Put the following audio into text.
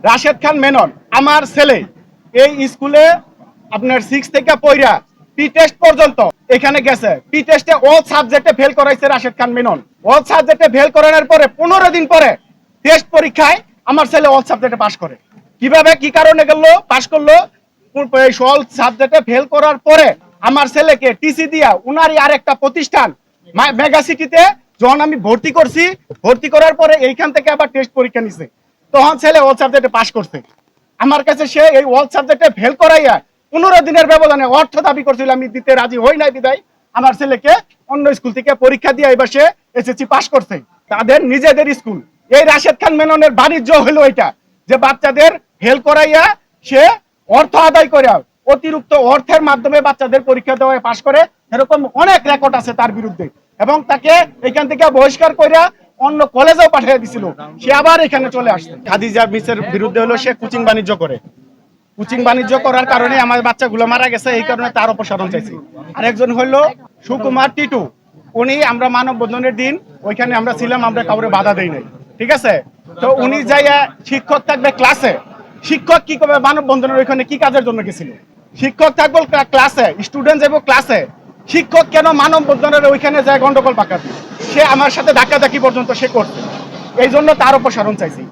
রাশেদ খান মেনন আমার ছেলে এই স্কুলে আপনার 6 থেকে পড়া পি টেস্ট পর্যন্ত এখানে গেছে। পি টেস্টে অল সাবজেক্টে ফেল করাইছে রাশেদ খান মেনন। অল সাবজেক্টে ফেল করানোর পরে 15 দিন পরে টেস্ট পরীক্ষায় আমার ছেলে অল সাবজেক্টে পাস করে। কিভাবে কি কারণে গেল পাস করলো? অল সাবজেক্টে ফেল করার পরে আমার ছেলেকে টিসি দিয়া উনারই আরেকটা প্রতিষ্ঠান মেগা সিটিতে যখন আমি ভর্তি করছি, ভর্তি করার পরে এইখান থেকে আবার টেস্ট পরীক্ষা নিছে, তখন ছেলে অল সাবজেক্টে পাস করছে। আমার কাছে সে এই অল সাবজেক্টে ফেল করাইয়া 15 দিনের ব্যবধানে অর্থ দাবি করছিল, আমি দিতে রাজি হই নাই বিদায় আমার ছেলেকে অন্য স্কুল থেকে পরীক্ষা দিয়ে এবার সে এসএসসি পাস করছে। তাদের নিজেদের স্কুল। এই রাশেদ খান মেননের বাণিজ্য হলো এটা, যে বাচ্চাদের ফেল করাইয়া সে অর্থ আদায় করে অতিরিক্ত অর্থের মাধ্যমে বাচ্চাদের পরীক্ষা দেওয়ায় পাস করে। এরকম অনেক রেকর্ড আছে তার বিরুদ্ধে, এবং তাকে এখান থেকে বহিষ্কার কইরা অন্য কলেজেও পাঠিয়ে দিছিল। সে আবার এখানে চলে আসছে। খাদিজা মিসের বিরুদ্ধে হলো সে কোচিং বাণিজ্য করে। কোচিং বাণিজ্য করার কারণে আমার বাচ্চাগুলো মারা গেছে, এই কারণে তার অপসারণ চাইছি। আর একজন হলো সুকুমার টিটু, উনি আমরা মানববন্ধনের দিন ওইখানে আমরা ছিলাম, আমরা কাউরে বাধা দেই নাই, ঠিক আছে? তো উনি যাইয়া শিক্ষক থাকবে ক্লাসে, শিক্ষক কি করবে মানববন্ধনের ওইখানে কি কাজের জন্য গেছিল? শিক্ষক থাকবো ক্লাসে, স্টুডেন্ট যাবো ক্লাসে, শিক্ষক কেন মানববন্ধনের ওইখানে যায় গন্ডগোল পাকাবে? সে আমার সাথে ধাক্কাধাক্কি পর্যন্ত সে করছে, এই জন্য তার অপসারণ চাইছি।